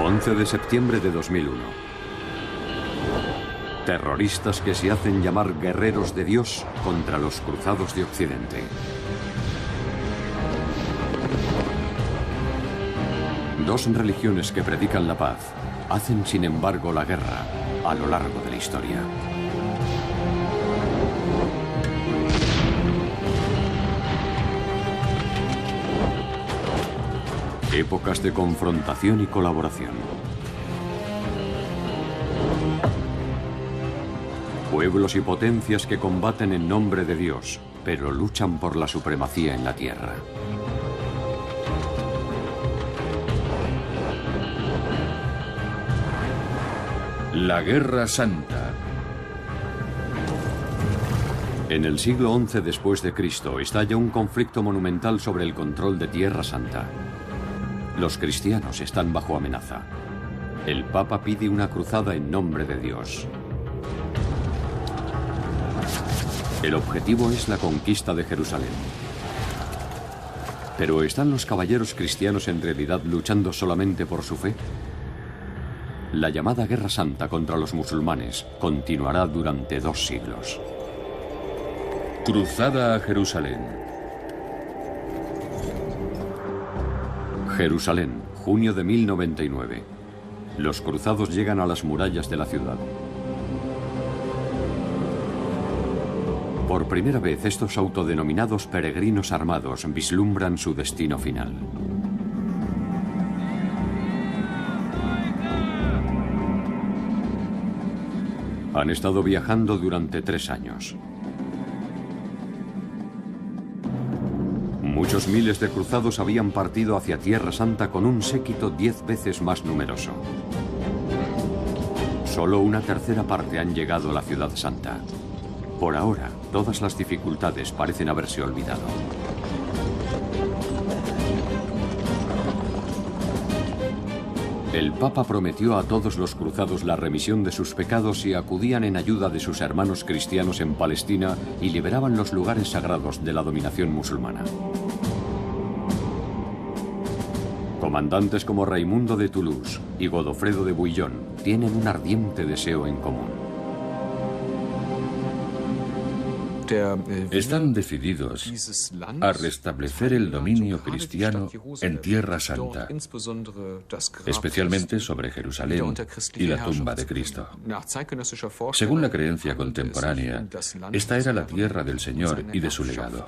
11 de septiembre de 2001. Terroristas que se hacen llamar guerreros de Dios contra los cruzados de Occidente. Dos religiones que predican la paz hacen, sin embargo, la guerra a lo largo de la historia. Épocas de confrontación y colaboración. Pueblos y potencias que combaten en nombre de Dios, pero luchan por la supremacía en la tierra. La Guerra Santa. En el siglo XI después de Cristo estalla un conflicto monumental sobre el control de Tierra Santa. Los cristianos están bajo amenaza. El Papa pide una cruzada en nombre de Dios. El objetivo es la conquista de Jerusalén. ¿Pero están los caballeros cristianos en realidad luchando solamente por su fe? La llamada Guerra Santa contra los musulmanes continuará durante 2 siglos. Cruzada a Jerusalén. Jerusalén, junio de 1099. Los cruzados llegan a las murallas de la ciudad. Por primera vez, estos autodenominados peregrinos armados vislumbran su destino final. Han estado viajando durante 3 años. Muchos miles de cruzados habían partido hacia Tierra Santa con un séquito 10 veces más numeroso. Solo una tercera parte han llegado a la Ciudad Santa. Por ahora, todas las dificultades parecen haberse olvidado. El Papa prometió a todos los cruzados la remisión de sus pecados si acudían en ayuda de sus hermanos cristianos en Palestina y liberaban los lugares sagrados de la dominación musulmana. Comandantes como Raimundo de Toulouse y Godofredo de Bouillon tienen un ardiente deseo en común. Están decididos a restablecer el dominio cristiano en Tierra Santa, especialmente sobre Jerusalén y la tumba de Cristo. Según la creencia contemporánea, esta era la tierra del Señor y de su legado.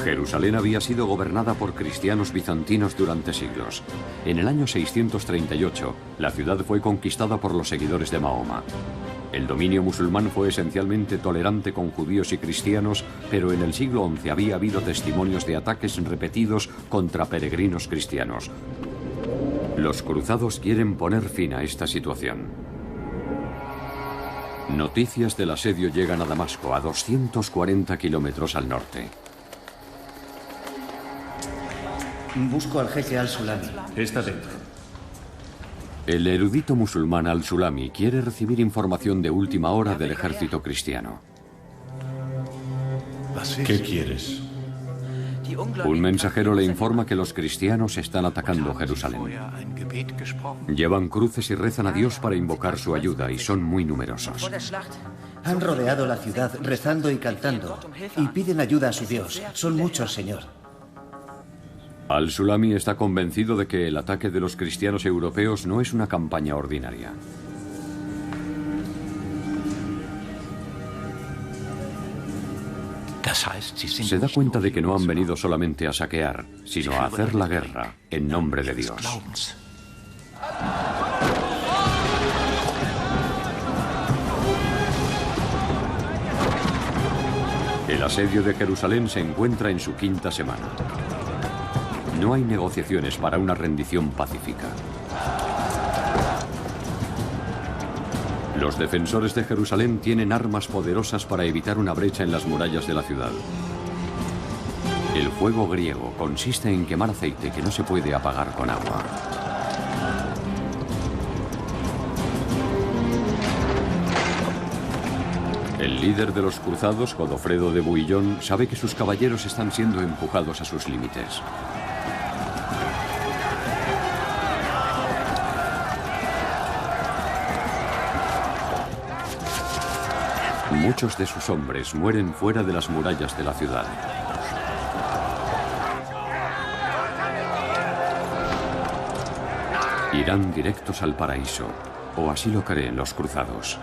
Jerusalén había sido gobernada por cristianos bizantinos durante siglos. En el año 638, la ciudad fue conquistada por los seguidores de Mahoma. El dominio musulmán fue esencialmente tolerante con judíos y cristianos, pero en el siglo XI había habido testimonios de ataques repetidos contra peregrinos cristianos. Los cruzados quieren poner fin a esta situación. Noticias del asedio llegan a Damasco, a 240 kilómetros al norte. Busco al jeque al-Sulami. Está dentro. El erudito musulmán al-Sulami quiere recibir información de última hora del ejército cristiano. ¿Qué quieres? Un mensajero le informa que los cristianos están atacando Jerusalén. Llevan cruces y rezan a Dios para invocar su ayuda y son muy numerosos. Han rodeado la ciudad rezando y cantando y piden ayuda a su Dios. Son muchos, señor. Al-Sulami está convencido de que el ataque de los cristianos europeos no es una campaña ordinaria. Se da cuenta de que no han venido solamente a saquear, sino a hacer la guerra en nombre de Dios. El asedio de Jerusalén se encuentra en su 5ª semana. No hay negociaciones para una rendición pacífica. Los defensores de Jerusalén tienen armas poderosas para evitar una brecha en las murallas de la ciudad. El fuego griego consiste en quemar aceite que no se puede apagar con agua. El líder de los cruzados, Godofredo de Bouillon, sabe que sus caballeros están siendo empujados a sus límites. Muchos de sus hombres mueren fuera de las murallas de la ciudad. Irán directos al paraíso, o así lo creen los cruzados.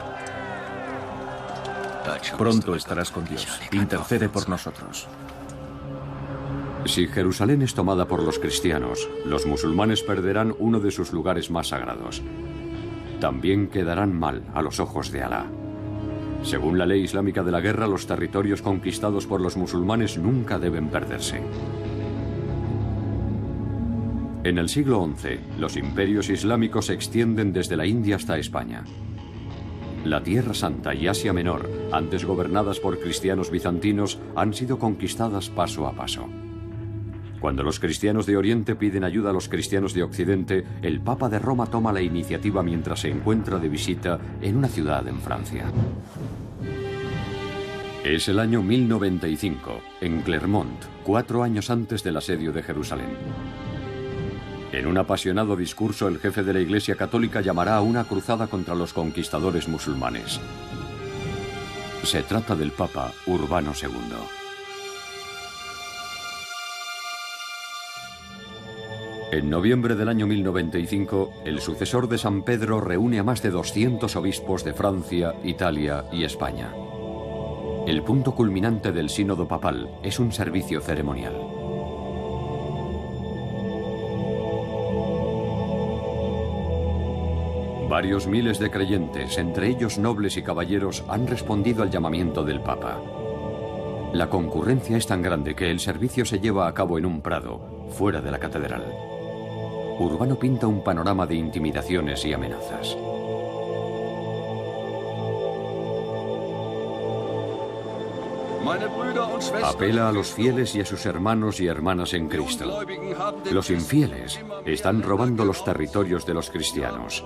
Pronto estarás con Dios. Intercede por nosotros. Si Jerusalén es tomada por los cristianos, los musulmanes perderán uno de sus lugares más sagrados. También quedarán mal a los ojos de Alá. Según la ley islámica de la guerra, los territorios conquistados por los musulmanes nunca deben perderse. En el siglo XI, los imperios islámicos se extienden desde la India hasta España. La Tierra Santa y Asia Menor, antes gobernadas por cristianos bizantinos, han sido conquistadas paso a paso. Cuando los cristianos de Oriente piden ayuda a los cristianos de Occidente, el Papa de Roma toma la iniciativa mientras se encuentra de visita en una ciudad en Francia. Es el año 1095, en Clermont, 4 años antes del asedio de Jerusalén. En un apasionado discurso, el jefe de la Iglesia Católica llamará a una cruzada contra los conquistadores musulmanes. Se trata del Papa Urbano II. En noviembre del año 1095, el sucesor de San Pedro reúne a más de 200 obispos de Francia, Italia y España. El punto culminante del sínodo papal es un servicio ceremonial. Varios miles de creyentes, entre ellos nobles y caballeros, han respondido al llamamiento del Papa. La concurrencia es tan grande que el servicio se lleva a cabo en un prado, fuera de la catedral. Urbano pinta un panorama de intimidaciones y amenazas. Apela a los fieles y a sus hermanos y hermanas en Cristo. Los infieles están robando los territorios de los cristianos.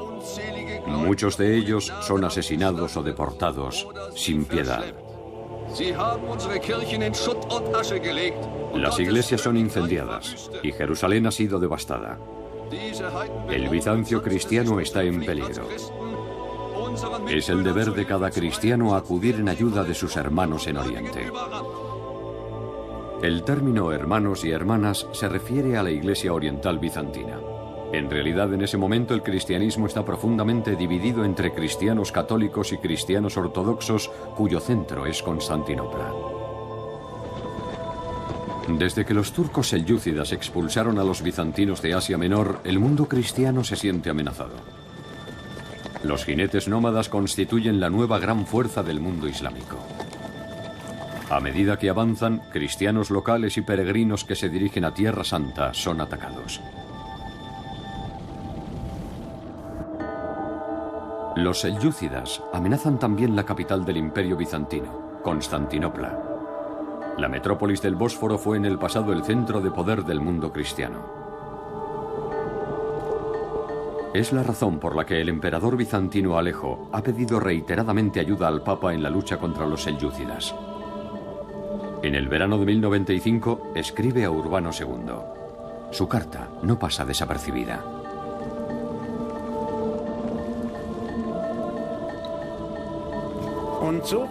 Muchos de ellos son asesinados o deportados sin piedad. Las iglesias son incendiadas y Jerusalén ha sido devastada. El Bizancio cristiano está en peligro. Es el deber de cada cristiano acudir en ayuda de sus hermanos en Oriente. El término hermanos y hermanas se refiere a la Iglesia Oriental Bizantina. En realidad, en ese momento el cristianismo está profundamente dividido entre cristianos católicos y cristianos ortodoxos, cuyo centro es Constantinopla. Desde que los turcos selyúcidas expulsaron a los bizantinos de Asia Menor, el mundo cristiano se siente amenazado. Los jinetes nómadas constituyen la nueva gran fuerza del mundo islámico. A medida que avanzan, cristianos locales y peregrinos que se dirigen a Tierra Santa son atacados. Los selyúcidas amenazan también la capital del Imperio bizantino, Constantinopla. La metrópolis del Bósforo fue en el pasado el centro de poder del mundo cristiano. Es la razón por la que el emperador bizantino Alejo ha pedido reiteradamente ayuda al Papa en la lucha contra los selyúcidas. En el verano de 1095 escribe a Urbano II. Su carta no pasa desapercibida.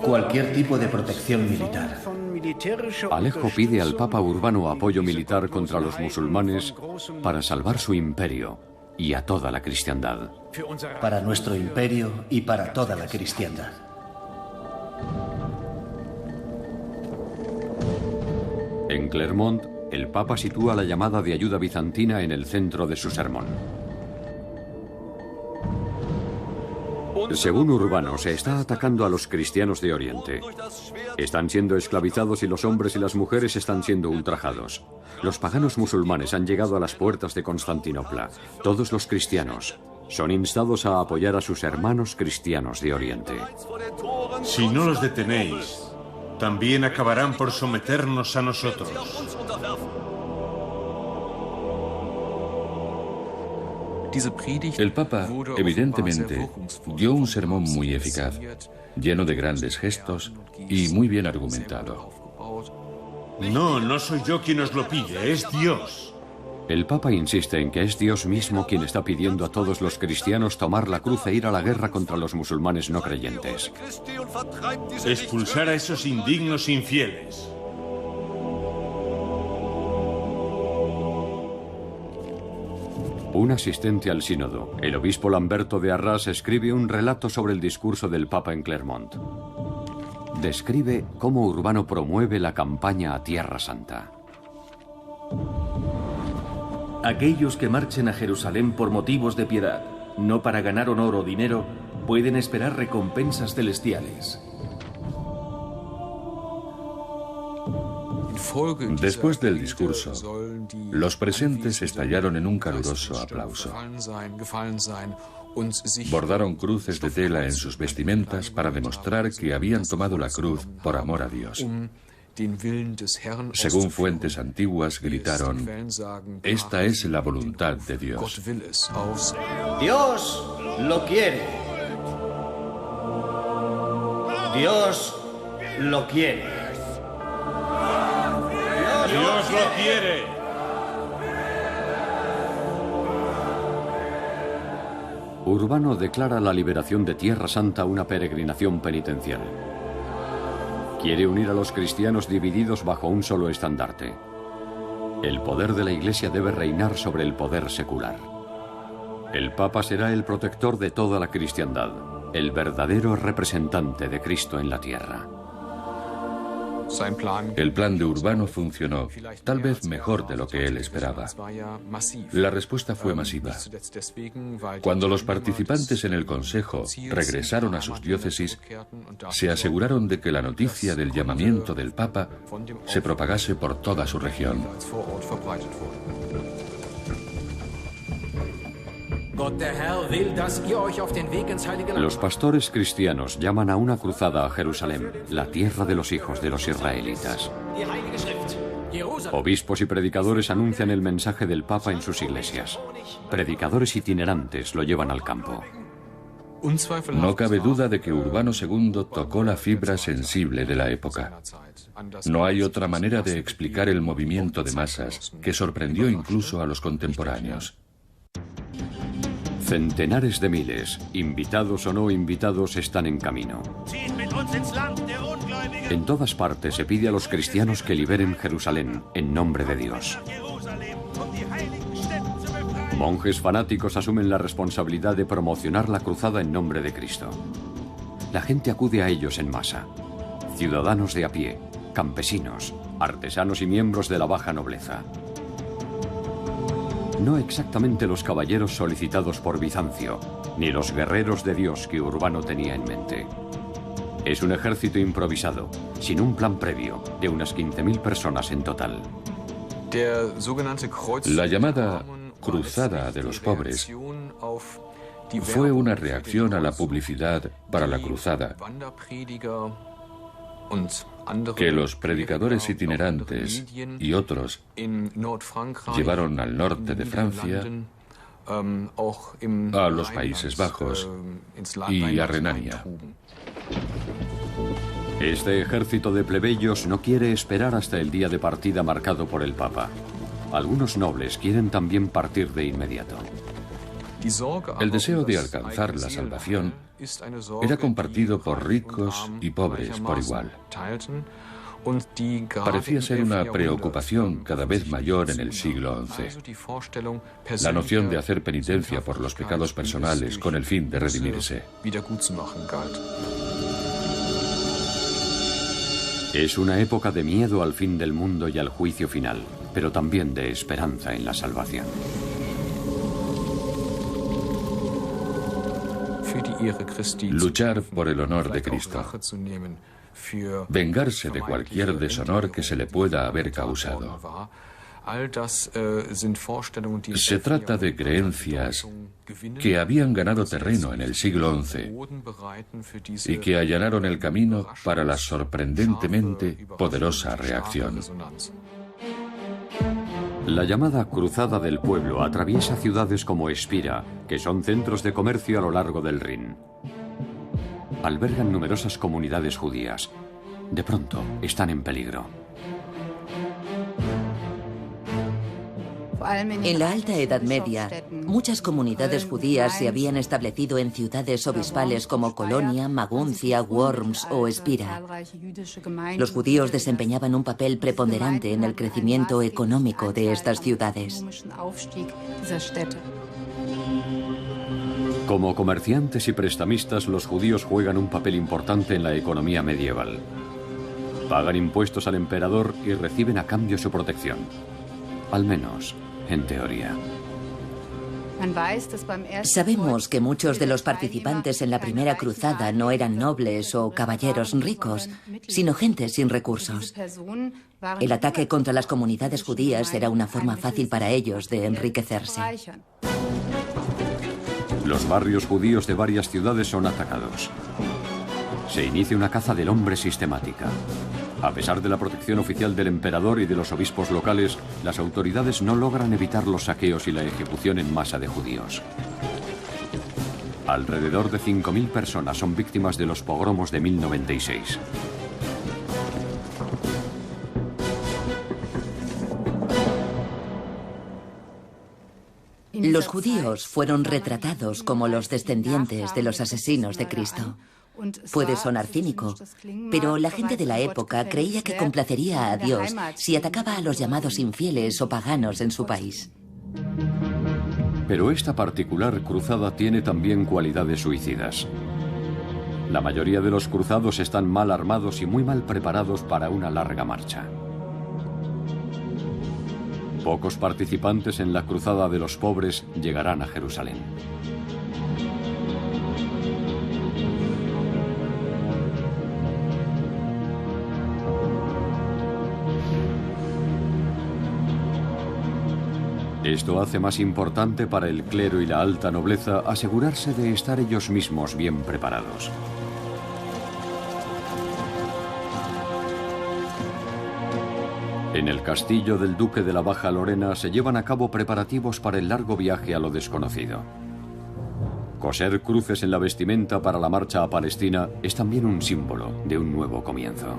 Cualquier tipo de protección militar. Alejo pide al Papa Urbano apoyo militar contra los musulmanes para salvar su imperio y a toda la cristiandad. Para nuestro imperio y para toda la cristiandad. En Clermont, el Papa sitúa la llamada de ayuda bizantina en el centro de su sermón. Según Urbano, se está atacando a los cristianos de Oriente. Están siendo esclavizados y los hombres y las mujeres están siendo ultrajados. Los paganos musulmanes han llegado a las puertas de Constantinopla. Todos los cristianos son instados a apoyar a sus hermanos cristianos de Oriente. Si no los detenéis, también acabarán por someternos a nosotros. El Papa, evidentemente, dio un sermón muy eficaz, lleno de grandes gestos y muy bien argumentado. No soy yo quien os lo pide, es Dios. El Papa insiste en que es Dios mismo quien está pidiendo a todos los cristianos tomar la cruz e ir a la guerra contra los musulmanes no creyentes. Expulsar a esos indignos infieles. Un asistente al sínodo, el obispo Lamberto de Arras, escribe un relato sobre el discurso del Papa en Clermont. Describe cómo Urbano promueve la campaña a Tierra Santa. Aquellos que marchen a Jerusalén por motivos de piedad, no para ganar honor o dinero, pueden esperar recompensas celestiales. Después del discurso, los presentes estallaron en un caluroso aplauso. Bordaron cruces de tela en sus vestimentas para demostrar que habían tomado la cruz por amor a Dios. Según fuentes antiguas, gritaron: "Esta es la voluntad de Dios". Dios lo quiere. Dios lo quiere. Dios lo quiere. Urbano declara la liberación de Tierra Santa una peregrinación penitencial. Quiere unir a los cristianos divididos bajo un solo estandarte. El poder de la Iglesia debe reinar sobre el poder secular. El Papa será el protector de toda la cristiandad, el verdadero representante de Cristo en la tierra. El plan de Urbano funcionó, tal vez mejor de lo que él esperaba. La respuesta fue masiva. Cuando los participantes en el Consejo regresaron a sus diócesis, se aseguraron de que la noticia del llamamiento del Papa se propagase por toda su región. Los pastores cristianos llaman a una cruzada a Jerusalén, la tierra de los hijos de los israelitas. Obispos y predicadores anuncian el mensaje del Papa en sus iglesias. Predicadores itinerantes lo llevan al campo. No cabe duda de que Urbano II tocó la fibra sensible de la época. No hay otra manera de explicar el movimiento de masas que sorprendió incluso a los contemporáneos. Centenares de miles, invitados o no invitados, están en camino. En todas partes se pide a los cristianos que liberen Jerusalén en nombre de Dios. Monjes fanáticos asumen la responsabilidad de promocionar la cruzada en nombre de Cristo. La gente acude a ellos en masa. Ciudadanos de a pie, campesinos, artesanos y miembros de la baja nobleza. No exactamente los caballeros solicitados por Bizancio, ni los guerreros de Dios que Urbano tenía en mente. Es un ejército improvisado, sin un plan previo, de unas 15.000 personas en total. La llamada Cruzada de los Pobres fue una reacción a la publicidad para la cruzada que los predicadores itinerantes y otros llevaron al norte de Francia, a los Países Bajos y a Renania. Este ejército de plebeyos no quiere esperar hasta el día de partida marcado por el Papa. Algunos nobles quieren también partir de inmediato. El deseo de alcanzar la salvación era compartido por ricos y pobres por igual. Parecía ser una preocupación cada vez mayor en el siglo XI. La noción de hacer penitencia por los pecados personales con el fin de redimirse. Es una época de miedo al fin del mundo y al juicio final, pero también de esperanza en la salvación. Luchar por el honor de Cristo. Vengarse de cualquier deshonor que se le pueda haber causado. Se trata de creencias que habían ganado terreno en el siglo XI y que allanaron el camino para la sorprendentemente poderosa reacción. La llamada Cruzada del Pueblo atraviesa ciudades como Espira, que son centros de comercio a lo largo del Rin. Albergan numerosas comunidades judías. De pronto, están en peligro. En la Alta Edad Media, muchas comunidades judías se habían establecido en ciudades obispales como Colonia, Maguncia, Worms o Spira. Los judíos desempeñaban un papel preponderante en el crecimiento económico de estas ciudades. Como comerciantes y prestamistas, los judíos juegan un papel importante en la economía medieval. Pagan impuestos al emperador y reciben a cambio su protección. Al menos, en teoría. Sabemos que muchos de los participantes en la primera cruzada no eran nobles o caballeros ricos, sino gente sin recursos. El ataque contra las comunidades judías era una forma fácil para ellos de enriquecerse. Los barrios judíos de varias ciudades son atacados. Se inicia una caza del hombre sistemática. A pesar de la protección oficial del emperador y de los obispos locales, las autoridades no logran evitar los saqueos y la ejecución en masa de judíos. Alrededor de 5.000 personas son víctimas de los pogromos de 1096. Los judíos fueron retratados como los descendientes de los asesinos de Cristo. Puede sonar cínico, pero la gente de la época creía que complacería a Dios si atacaba a los llamados infieles o paganos en su país. Pero esta particular cruzada tiene también cualidades suicidas. La mayoría de los cruzados están mal armados y muy mal preparados para una larga marcha. Pocos participantes en la cruzada de los pobres llegarán a Jerusalén. Esto hace más importante para el clero y la alta nobleza asegurarse de estar ellos mismos bien preparados. En el castillo del duque de la Baja Lorena se llevan a cabo preparativos para el largo viaje a lo desconocido. Coser cruces en la vestimenta para la marcha a Palestina es también un símbolo de un nuevo comienzo.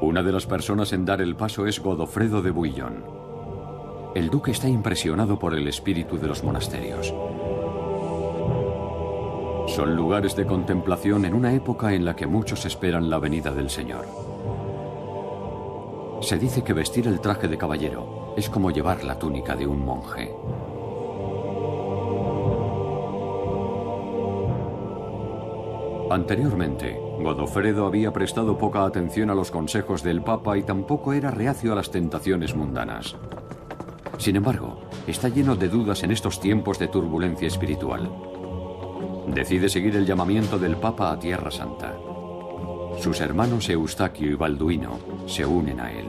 Una de las personas en dar el paso es Godofredo de Bouillon. El duque está impresionado por el espíritu de los monasterios. Son lugares de contemplación en una época en la que muchos esperan la venida del Señor. Se dice que vestir el traje de caballero es como llevar la túnica de un monje. Anteriormente, Godofredo había prestado poca atención a los consejos del Papa y tampoco era reacio a las tentaciones mundanas. Sin embargo, está lleno de dudas en estos tiempos de turbulencia espiritual. Decide seguir el llamamiento del Papa a Tierra Santa. Sus hermanos Eustaquio y Balduino se unen a él.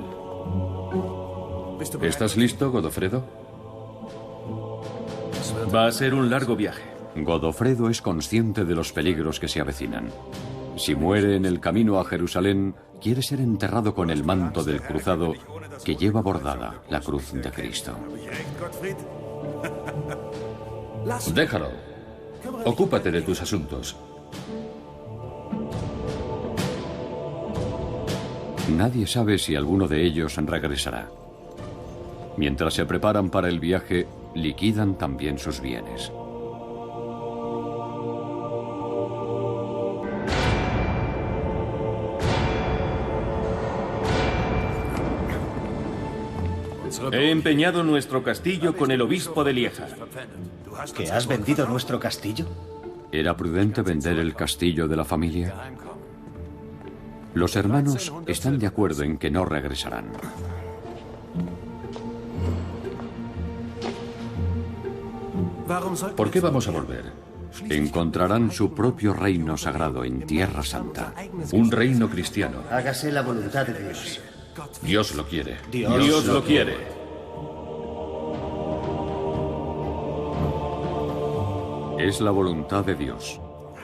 ¿Estás listo, Godofredo? Va a ser un largo viaje. Godofredo es consciente de los peligros que se avecinan. Si muere en el camino a Jerusalén, quiere ser enterrado con el manto del cruzado que lleva bordada la cruz de Cristo. Déjalo. Ocúpate de tus asuntos. Nadie sabe si alguno de ellos regresará. Mientras se preparan para el viaje, liquidan también sus bienes. He empeñado nuestro castillo con el obispo de Lieja. ¿Que has vendido nuestro castillo? ¿Era prudente vender el castillo de la familia? Los hermanos están de acuerdo en que no regresarán. ¿Por qué vamos a volver? Encontrarán su propio reino sagrado en Tierra Santa. Un reino cristiano. Hágase la voluntad de Dios. Dios lo quiere. Dios lo quiere. Es la voluntad de Dios.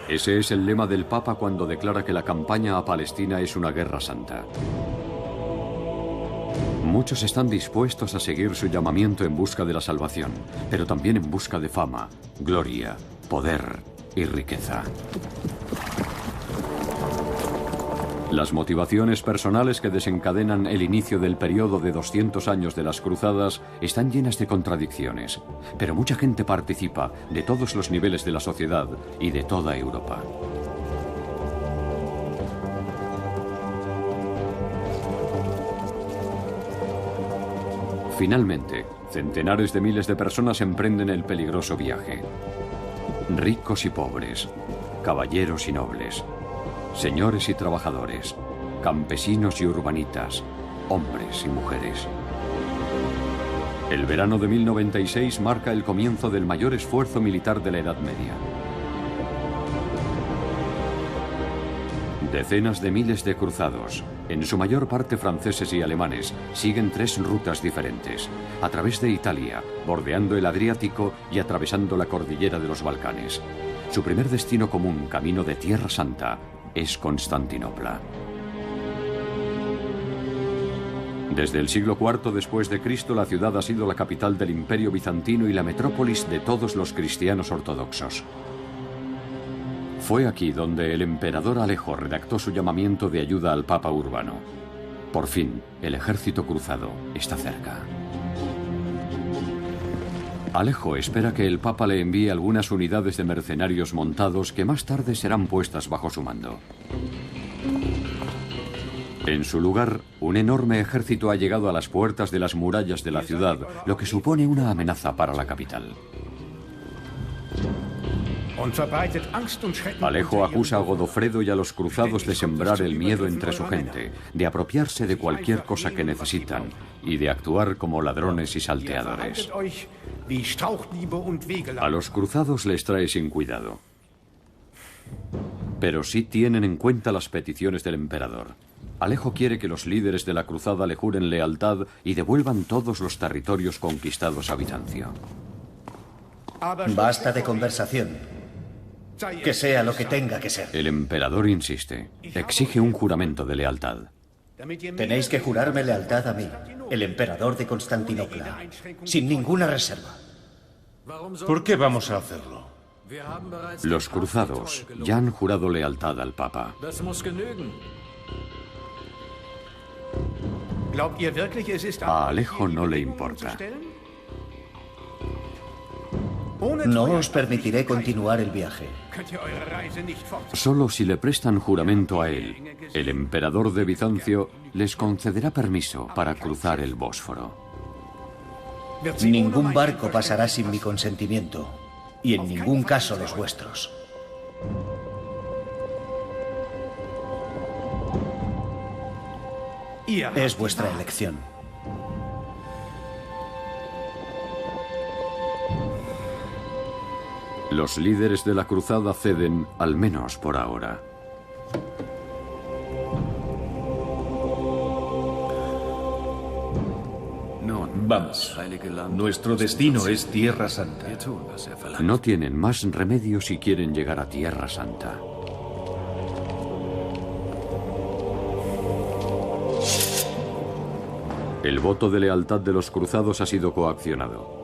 Ese es el lema del Papa cuando declara que la campaña a Palestina es una guerra santa. Muchos están dispuestos a seguir su llamamiento en busca de la salvación, pero también en busca de fama, gloria, poder y riqueza. Las motivaciones personales que desencadenan el inicio del periodo de 200 años de las cruzadas están llenas de contradicciones, pero mucha gente participa de todos los niveles de la sociedad y de toda Europa. Finalmente, centenares de miles de personas emprenden el peligroso viaje. Ricos y pobres, caballeros y nobles, señores y trabajadores, campesinos y urbanitas, hombres y mujeres. El verano de 1096 marca el comienzo del mayor esfuerzo militar de la Edad Media. Decenas de miles de cruzados, en su mayor parte franceses y alemanes, siguen 3 rutas diferentes, a través de Italia, bordeando el Adriático y atravesando la cordillera de los Balcanes. Su primer destino común, camino de Tierra Santa, es Constantinopla. Desde el siglo IV después de Cristo, la ciudad ha sido la capital del Imperio Bizantino y la metrópolis de todos los cristianos ortodoxos. Fue aquí donde el emperador Alejo redactó su llamamiento de ayuda al Papa Urbano. Por fin, el ejército cruzado está cerca. Alejo espera que el Papa le envíe algunas unidades de mercenarios montados que más tarde serán puestas bajo su mando. En su lugar, un enorme ejército ha llegado a las puertas de las murallas de la ciudad, lo que supone una amenaza para la capital. Alejo acusa a Godofredo y a los cruzados de sembrar el miedo entre su gente, de apropiarse de cualquier cosa que necesitan y de actuar como ladrones y salteadores. A los cruzados les trae sin cuidado, pero sí tienen en cuenta las peticiones del emperador. Alejo quiere que los líderes de la cruzada le juren lealtad y devuelvan todos los territorios conquistados a Bizancio. Basta de conversación. Que sea lo que tenga que ser. El emperador insiste. Exige un juramento de lealtad. Tenéis que jurarme lealtad a mí, el emperador de Constantinopla, sin ninguna reserva. ¿Por qué vamos a hacerlo? Los cruzados ya han jurado lealtad al Papa. A Alejo no le importa. No os permitiré continuar el viaje. Solo si le prestan juramento a él, el emperador de Bizancio les concederá permiso para cruzar el Bósforo. Ningún barco pasará sin mi consentimiento, y en ningún caso los vuestros. Es vuestra elección. Los líderes de la cruzada ceden, al menos por ahora. Vamos. Nuestro destino es Tierra Santa. No tienen más remedio si quieren llegar a Tierra Santa. El voto de lealtad de los cruzados ha sido coaccionado.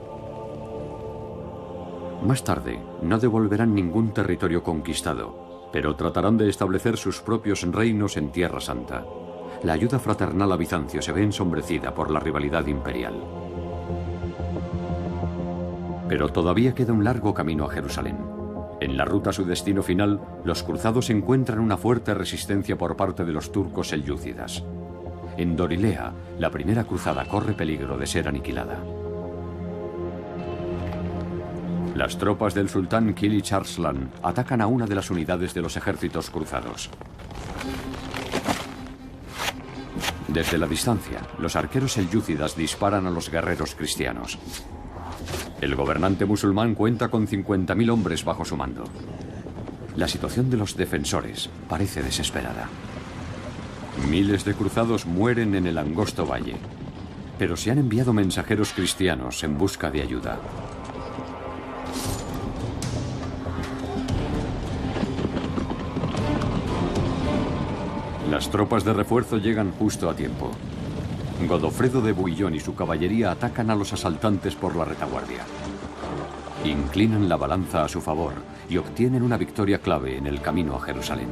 Más tarde, no devolverán ningún territorio conquistado, pero tratarán de establecer sus propios reinos en Tierra Santa. La ayuda fraternal a Bizancio se ve ensombrecida por la rivalidad imperial. Pero todavía queda un largo camino a Jerusalén. En la ruta a su destino final, los cruzados encuentran una fuerte resistencia por parte de los turcos selyúcidas. En Dorilea, la primera cruzada corre peligro de ser aniquilada. Las tropas del sultán Kilich Arslan atacan a una de las unidades de los ejércitos cruzados. Desde la distancia, los arqueros selyúcidas disparan a los guerreros cristianos. El gobernante musulmán cuenta con 50.000 hombres bajo su mando. La situación de los defensores parece desesperada. Miles de cruzados mueren en el angosto valle, pero se han enviado mensajeros cristianos en busca de ayuda. Las tropas de refuerzo llegan justo a tiempo. Godofredo de Bouillon y su caballería atacan a los asaltantes por la retaguardia. Inclinan la balanza a su favor y obtienen una victoria clave en el camino a Jerusalén.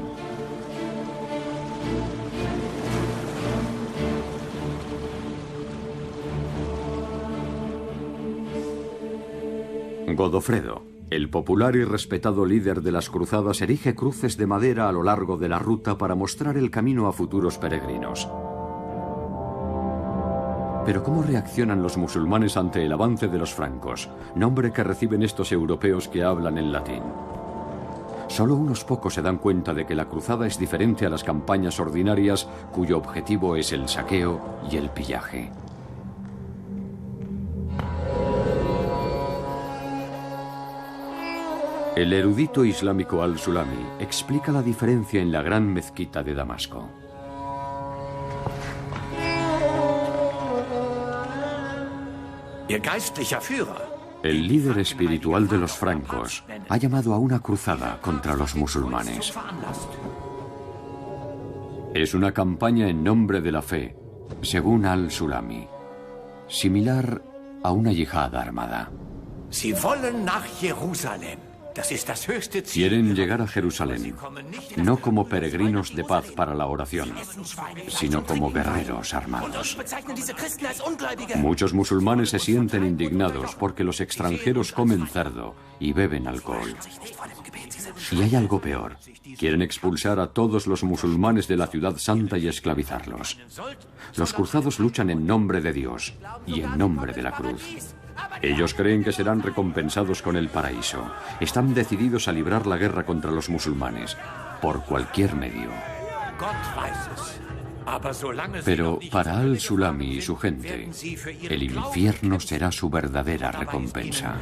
Godofredo, el popular y respetado líder de las cruzadas, erige cruces de madera a lo largo de la ruta para mostrar el camino a futuros peregrinos. Pero ¿cómo reaccionan los musulmanes ante el avance de los francos, nombre que reciben estos europeos que hablan en latín? Solo unos pocos se dan cuenta de que la cruzada es diferente a las campañas ordinarias, cuyo objetivo es el saqueo y el pillaje. El erudito islámico al-Sulami explica la diferencia en la gran mezquita de Damasco. El líder espiritual de los francos ha llamado a una cruzada contra los musulmanes. Es una campaña en nombre de la fe, según al-Sulami, similar a una yihad armada. Quieren llegar a Jerusalén, no como peregrinos de paz para la oración, sino como guerreros armados. Muchos musulmanes se sienten indignados porque los extranjeros comen cerdo y beben alcohol. Y hay algo peor. Quieren expulsar a todos los musulmanes de la ciudad santa y esclavizarlos. Los cruzados luchan en nombre de Dios y en nombre de la cruz. Ellos creen que serán recompensados con el paraíso. Están decididos a librar la guerra contra los musulmanes, por cualquier medio. Pero para al-Sulami y su gente, el infierno será su verdadera recompensa.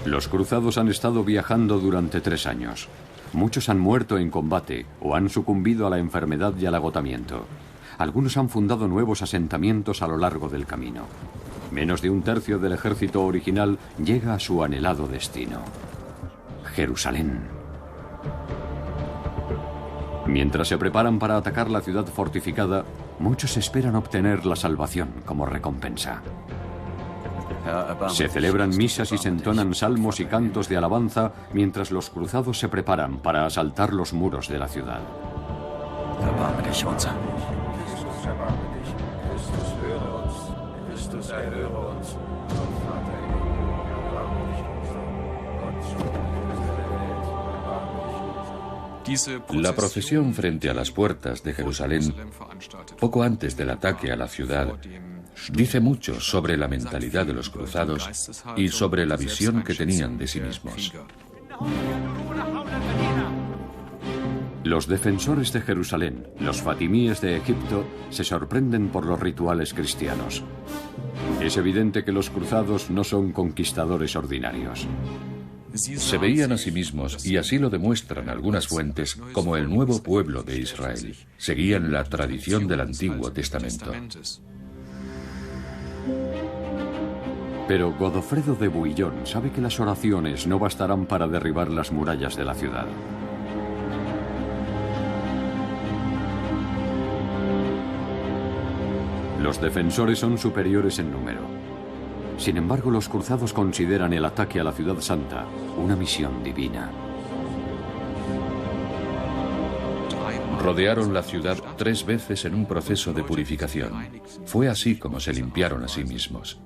Los cruzados han estado viajando durante 3 años. Muchos han muerto en combate o han sucumbido a la enfermedad y al agotamiento. Algunos han fundado nuevos asentamientos a lo largo del camino. Menos de un tercio del ejército original llega a su anhelado destino: Jerusalén. Mientras se preparan para atacar la ciudad fortificada, muchos esperan obtener la salvación como recompensa. Se celebran misas y se entonan salmos y cantos de alabanza mientras los cruzados se preparan para asaltar los muros de la ciudad. La procesión frente a las puertas de Jerusalén, poco antes del ataque a la ciudad, dice mucho sobre la mentalidad de los cruzados y sobre la visión que tenían de sí mismos. Los defensores de Jerusalén, los fatimíes de Egipto, se sorprenden por los rituales cristianos. Es evidente que los cruzados no son conquistadores ordinarios. Se veían a sí mismos, y así lo demuestran algunas fuentes, como el nuevo pueblo de Israel. Seguían la tradición del Antiguo Testamento. Pero Godofredo de Bouillon sabe que las oraciones no bastarán para derribar las murallas de la ciudad. Los defensores son superiores en número. Sin embargo, los cruzados consideran el ataque a la ciudad santa una misión divina. Rodearon la ciudad 3 veces en un proceso de purificación. Fue así como se limpiaron a sí mismos.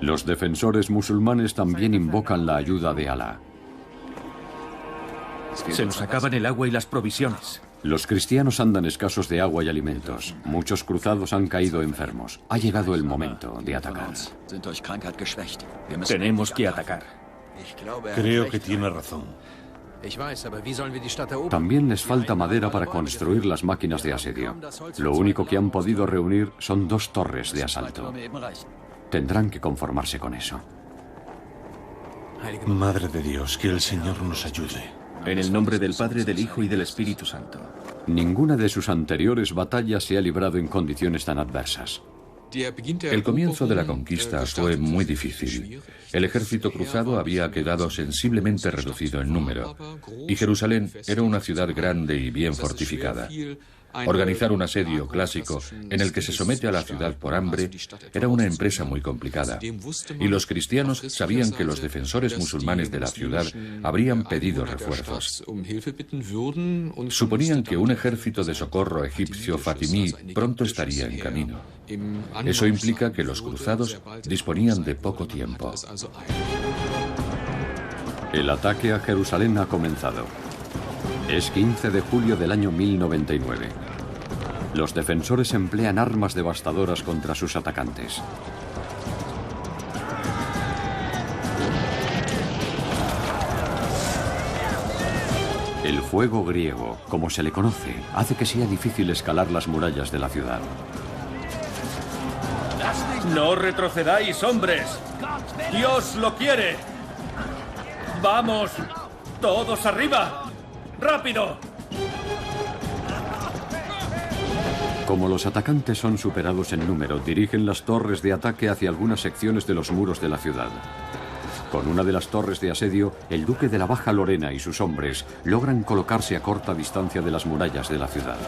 Los defensores musulmanes también invocan la ayuda de Alá. Se nos acaban el agua y las provisiones. Los cristianos andan escasos de agua y alimentos. Muchos cruzados han caído enfermos. Ha llegado el momento de atacar. Tenemos que atacar. Creo que tiene razón. También les falta madera para construir las máquinas de asedio. Lo único que han podido reunir son 2 torres de asalto. Tendrán que conformarse con eso. Madre de Dios, que el Señor nos ayude. En el nombre del Padre, del Hijo y del Espíritu Santo. Ninguna de sus anteriores batallas se ha librado en condiciones tan adversas. El comienzo de la conquista fue muy difícil. El ejército cruzado había quedado sensiblemente reducido en número, y Jerusalén era una ciudad grande y bien fortificada. Organizar un asedio clásico en el que se somete a la ciudad por hambre era una empresa muy complicada, y los cristianos sabían que los defensores musulmanes de la ciudad habrían pedido refuerzos. Suponían que un ejército de socorro egipcio fatimí pronto estaría en camino. Eso implica que los cruzados disponían de poco tiempo. El ataque a Jerusalén ha comenzado. Es 15 de julio del año 1099. Los defensores emplean armas devastadoras contra sus atacantes. El fuego griego, como se le conoce, hace que sea difícil escalar las murallas de la ciudad. ¡No retrocedáis, hombres! ¡Dios lo quiere! ¡Vamos! ¡Todos arriba! ¡Rápido! Como los atacantes son superados en número, dirigen las torres de ataque hacia algunas secciones de los muros de la ciudad. Con una de las torres de asedio, el duque de la Baja Lorena y sus hombres logran colocarse a corta distancia de las murallas de la ciudad.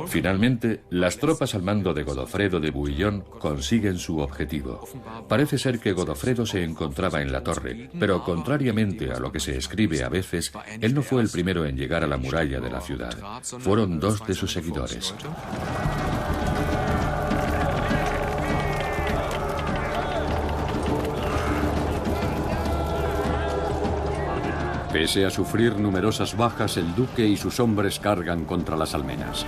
Finalmente, las tropas al mando de Godofredo de Bouillon consiguen su objetivo. Parece ser que Godofredo se encontraba en la torre, pero contrariamente a lo que se escribe a veces, él no fue el primero en llegar a la muralla de la ciudad. Fueron dos de sus seguidores. Pese a sufrir numerosas bajas, el duque y sus hombres cargan contra las almenas.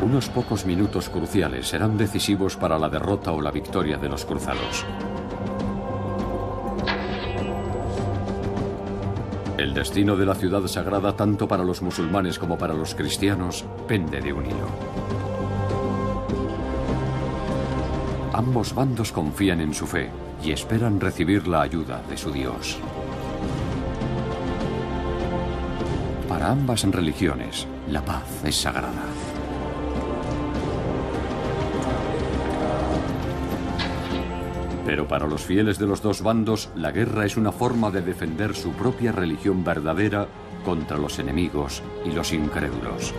Unos pocos minutos cruciales serán decisivos para la derrota o la victoria de los cruzados. El destino de la ciudad sagrada, tanto para los musulmanes como para los cristianos, pende de un hilo. Ambos bandos confían en su fe y esperan recibir la ayuda de su Dios. Para ambas religiones, la paz es sagrada. Pero para los fieles de los dos bandos, la guerra es una forma de defender su propia religión verdadera contra los enemigos y los incrédulos.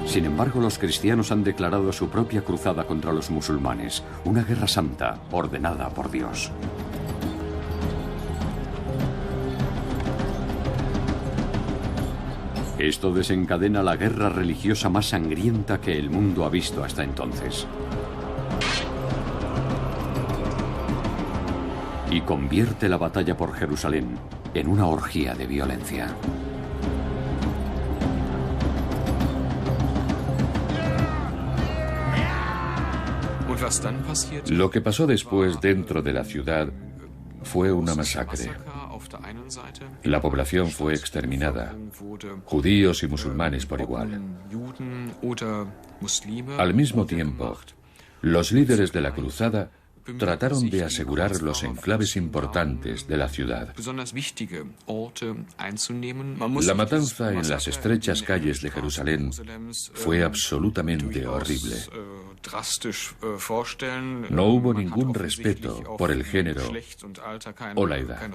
Sin embargo, los cristianos han declarado su propia cruzada contra los musulmanes, una guerra santa ordenada por Dios. Esto desencadena la guerra religiosa más sangrienta que el mundo ha visto hasta entonces. Y convierte la batalla por Jerusalén en una orgía de violencia. Lo que pasó después dentro de la ciudad fue una masacre. La población fue exterminada, judíos y musulmanes por igual. Al mismo tiempo, los líderes de la cruzada trataron de asegurar los enclaves importantes de la ciudad. La matanza en las estrechas calles de Jerusalén fue absolutamente horrible. No hubo ningún respeto por el género o la edad.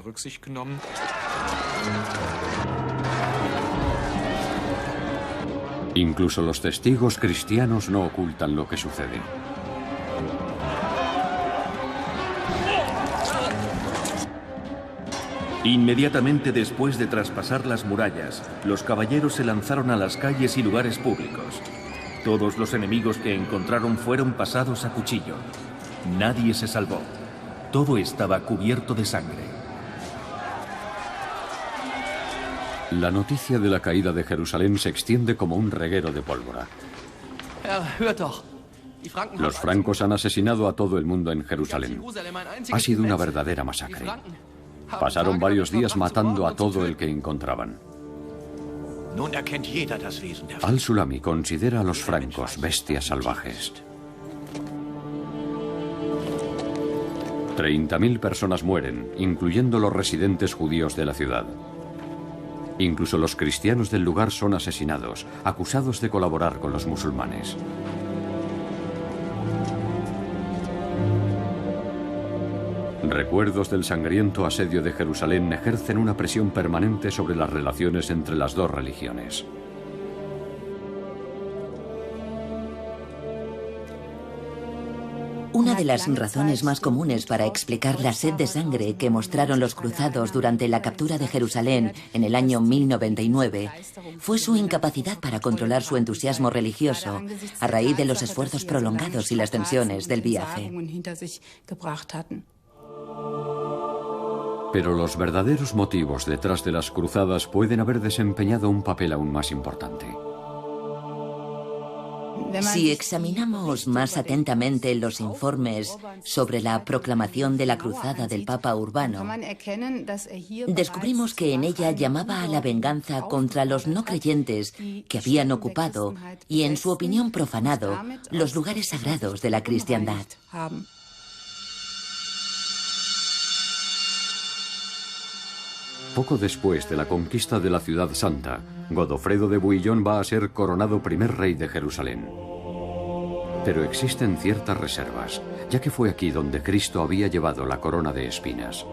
Incluso los testigos cristianos no ocultan lo que sucede. Inmediatamente después de traspasar las murallas, los caballeros se lanzaron a las calles y lugares públicos. Todos los enemigos que encontraron fueron pasados a cuchillo. Nadie se salvó. Todo estaba cubierto de sangre. La noticia de la caída de Jerusalén se extiende como un reguero de pólvora. Los francos han asesinado a todo el mundo en Jerusalén. Ha sido una verdadera masacre. Pasaron varios días matando a todo el que encontraban. Al-Sulami considera a los francos bestias salvajes. 30.000 personas mueren, incluyendo los residentes judíos de la ciudad. Incluso los cristianos del lugar son asesinados, acusados de colaborar con los musulmanes. Recuerdos del sangriento asedio de Jerusalén ejercen una presión permanente sobre las relaciones entre las dos religiones. Una de las razones más comunes para explicar la sed de sangre que mostraron los cruzados durante la captura de Jerusalén en el año 1099 fue su incapacidad para controlar su entusiasmo religioso a raíz de los esfuerzos prolongados y las tensiones del viaje. Pero los verdaderos motivos detrás de las cruzadas pueden haber desempeñado un papel aún más importante. Si examinamos más atentamente los informes sobre la proclamación de la cruzada del Papa Urbano, descubrimos que en ella llamaba a la venganza contra los no creyentes que habían ocupado y, en su opinión, profanado los lugares sagrados de la cristiandad. Poco después de la conquista de la Ciudad Santa, Godofredo de Bouillon va a ser coronado primer rey de Jerusalén. Pero existen ciertas reservas, ya que fue aquí donde Cristo había llevado la corona de espinas.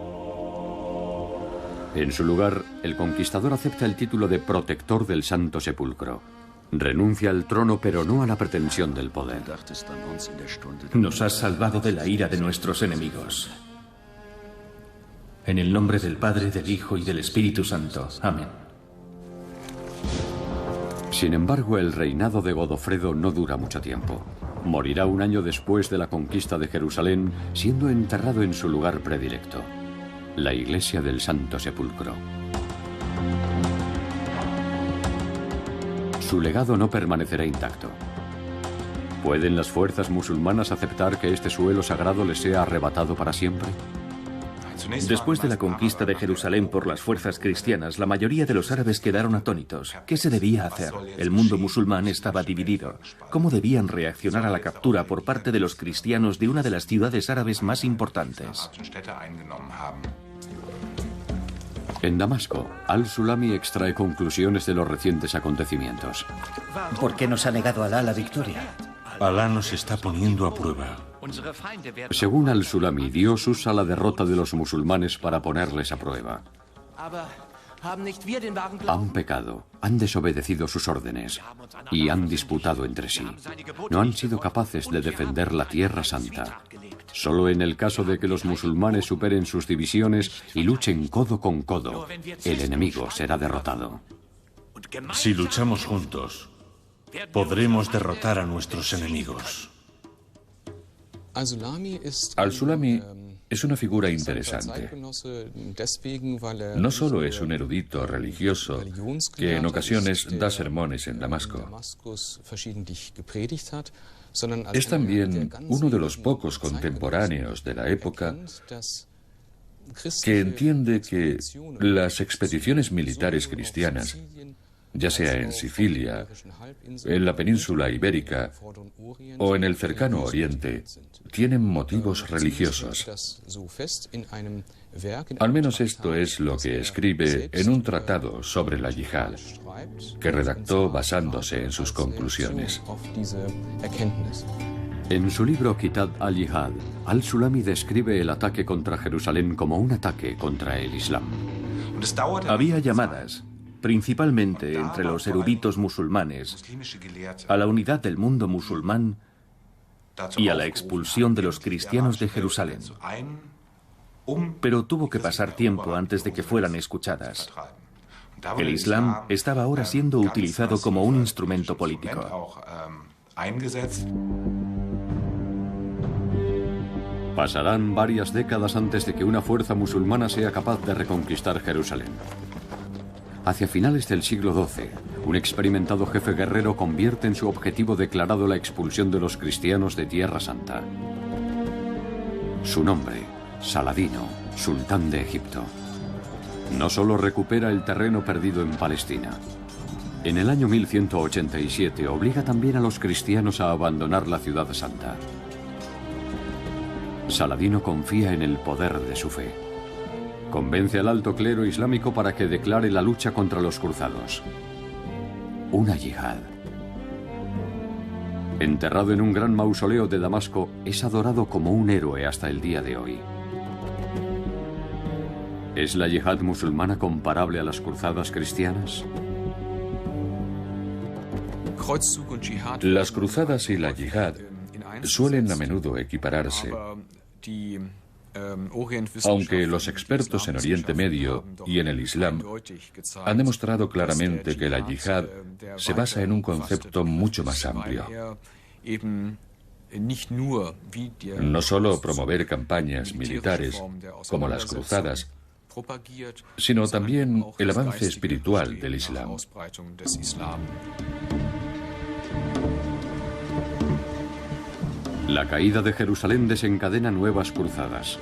En su lugar, el conquistador acepta el título de protector del Santo Sepulcro. Renuncia al trono, pero no a la pretensión del poder. Nos has salvado de la ira de nuestros enemigos. En el nombre del Padre, del Hijo y del Espíritu Santo. Amén. Sin embargo, el reinado de Godofredo no dura mucho tiempo. Morirá un año después de la conquista de Jerusalén, siendo enterrado en su lugar predilecto, la iglesia del Santo Sepulcro. Su legado no permanecerá intacto. ¿Pueden las fuerzas musulmanas aceptar que este suelo sagrado les sea arrebatado para siempre? Después de la conquista de Jerusalén por las fuerzas cristianas, la mayoría de los árabes quedaron atónitos. ¿Qué se debía hacer? El mundo musulmán estaba dividido. ¿Cómo debían reaccionar a la captura por parte de los cristianos de una de las ciudades árabes más importantes? En Damasco, al-Sulami extrae conclusiones de los recientes acontecimientos. ¿Por qué nos ha negado Alá la victoria? Alá nos está poniendo a prueba. Según al-Sulami, Dios usa la derrota de los musulmanes para ponerles a prueba. Han pecado, han desobedecido sus órdenes y han disputado entre sí. No han sido capaces de defender la Tierra Santa. Solo en el caso de que los musulmanes superen sus divisiones y luchen codo con codo, el enemigo será derrotado. Si luchamos juntos, podremos derrotar a nuestros enemigos. Al-Sulami es una figura interesante. No solo es un erudito religioso que en ocasiones da sermones en Damasco. Es también uno de los pocos contemporáneos de la época que entiende que las expediciones militares cristianas, ya sea en Sicilia, en la península ibérica o en el cercano Oriente, tienen motivos religiosos. Al menos esto es lo que escribe en un tratado sobre la yihad, que redactó basándose en sus conclusiones. En su libro Kitab al-Jihad, al-Sulami describe el ataque contra Jerusalén como un ataque contra el Islam. Había llamadas, principalmente entre los eruditos musulmanes, a la unidad del mundo musulmán y a la expulsión de los cristianos de Jerusalén. Pero tuvo que pasar tiempo antes de que fueran escuchadas. El Islam estaba ahora siendo utilizado como un instrumento político. Pasarán varias décadas antes de que una fuerza musulmana sea capaz de reconquistar Jerusalén. Hacia finales del siglo XII, un experimentado jefe guerrero convierte en su objetivo declarado la expulsión de los cristianos de Tierra Santa. Su nombre, Saladino, sultán de Egipto. No solo recupera el terreno perdido en Palestina. En el año 1187 obliga también a los cristianos a abandonar la Ciudad Santa. Saladino confía en el poder de su fe. Convence al alto clero islámico para que declare la lucha contra los cruzados. Una yihad. Enterrado en un gran mausoleo de Damasco, es adorado como un héroe hasta el día de hoy. ¿Es la yihad musulmana comparable a las cruzadas cristianas? Las cruzadas y la yihad suelen a menudo equipararse, aunque los expertos en Oriente Medio y en el Islam han demostrado claramente que la yihad se basa en un concepto mucho más amplio. No solo promover campañas militares como las cruzadas, sino también el avance espiritual del Islam. La caída de Jerusalén desencadena nuevas cruzadas.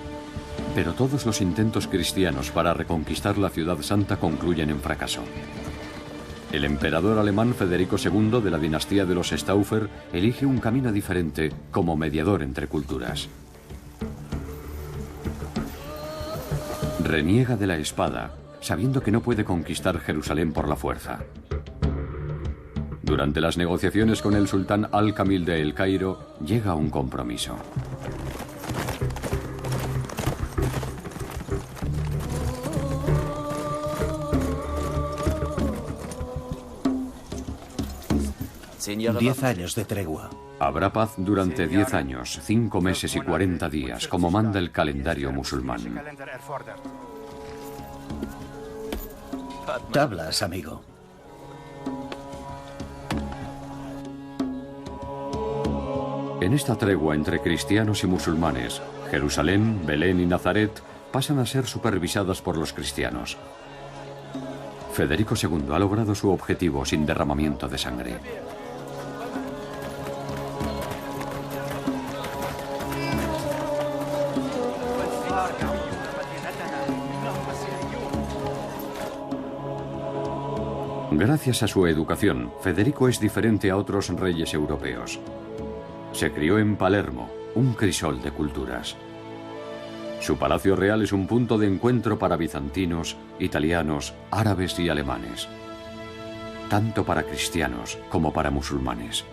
Pero todos los intentos cristianos para reconquistar la ciudad santa concluyen en fracaso. El emperador alemán Federico II de la dinastía de los Stauffer elige un camino diferente como mediador entre culturas. Reniega de la espada, sabiendo que no puede conquistar Jerusalén por la fuerza. Durante las negociaciones con el sultán Al-Kamil de El Cairo, llega a un compromiso. Diez años de tregua. Habrá paz durante 10 años, 5 meses y 40 días, como manda el calendario musulmán. Tablas, amigo. En esta tregua entre cristianos y musulmanes, Jerusalén, Belén y Nazaret pasan a ser supervisadas por los cristianos. Federico II ha logrado su objetivo sin derramamiento de sangre. Gracias a su educación, Federico es diferente a otros reyes europeos. Se crió en Palermo, un crisol de culturas. Su palacio real es un punto de encuentro para bizantinos, italianos, árabes y alemanes. Tanto para cristianos como para musulmanes.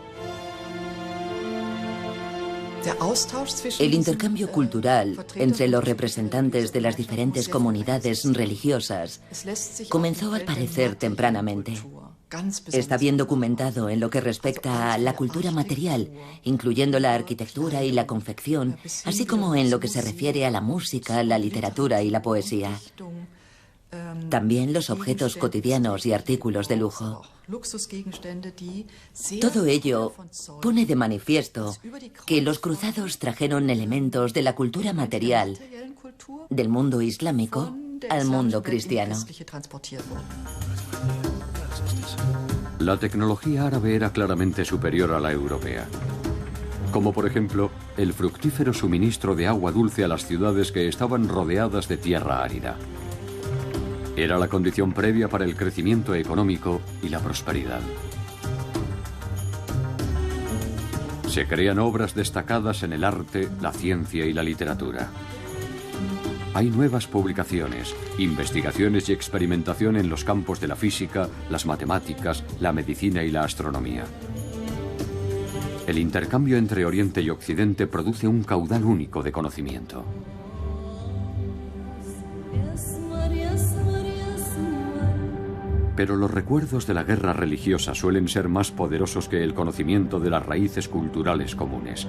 El intercambio cultural entre los representantes de las diferentes comunidades religiosas comenzó al parecer tempranamente. Está bien documentado en lo que respecta a la cultura material, incluyendo la arquitectura y la confección, así como en lo que se refiere a la música, la literatura y la poesía. También los objetos cotidianos y artículos de lujo. Todo ello pone de manifiesto que los cruzados trajeron elementos de la cultura material del mundo islámico al mundo cristiano. La tecnología árabe era claramente superior a la europea. Como por ejemplo, el fructífero suministro de agua dulce a las ciudades que estaban rodeadas de tierra árida. Era la condición previa para el crecimiento económico y la prosperidad. Se crean obras destacadas en el arte, la ciencia y la literatura. Hay nuevas publicaciones, investigaciones y experimentación en los campos de la física, las matemáticas, la medicina y la astronomía. El intercambio entre Oriente y Occidente produce un caudal único de conocimiento. Pero los recuerdos de la guerra religiosa suelen ser más poderosos que el conocimiento de las raíces culturales comunes.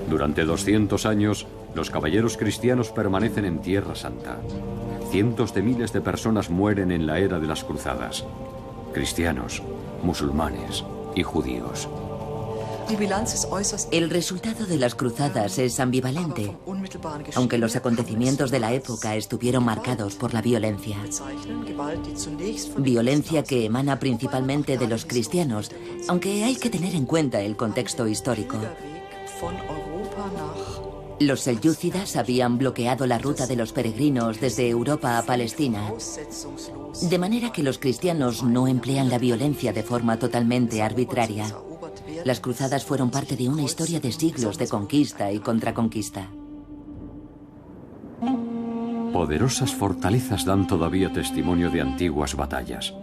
Durante 200 años, los caballeros cristianos permanecen en Tierra Santa. Cientos de miles de personas mueren en la era de las cruzadas. Cristianos, musulmanes y judíos. El resultado de las cruzadas es ambivalente, aunque los acontecimientos de la época estuvieron marcados por la violencia. Violencia que emana principalmente de los cristianos, aunque hay que tener en cuenta el contexto histórico. Los selyúcidas habían bloqueado la ruta de los peregrinos desde Europa a Palestina, de manera que los cristianos no emplean la violencia de forma totalmente arbitraria. Las cruzadas fueron parte de una historia de siglos de conquista y contraconquista. Poderosas fortalezas dan todavía testimonio de antiguas batallas.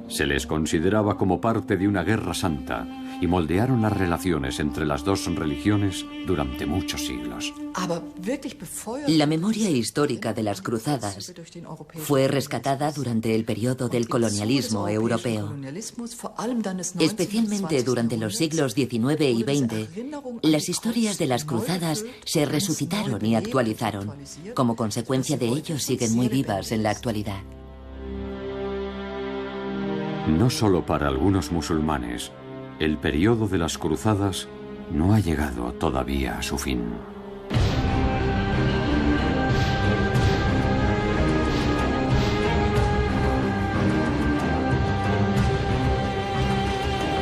Se les consideraba como parte de una guerra santa y moldearon las relaciones entre las dos religiones durante muchos siglos. La memoria histórica de las cruzadas fue rescatada durante el periodo del colonialismo europeo. Especialmente durante los siglos XIX y XX, las historias de las cruzadas se resucitaron y actualizaron. Como consecuencia de ello, siguen muy vivas en la actualidad. No solo para algunos musulmanes, el periodo de las cruzadas no ha llegado todavía a su fin.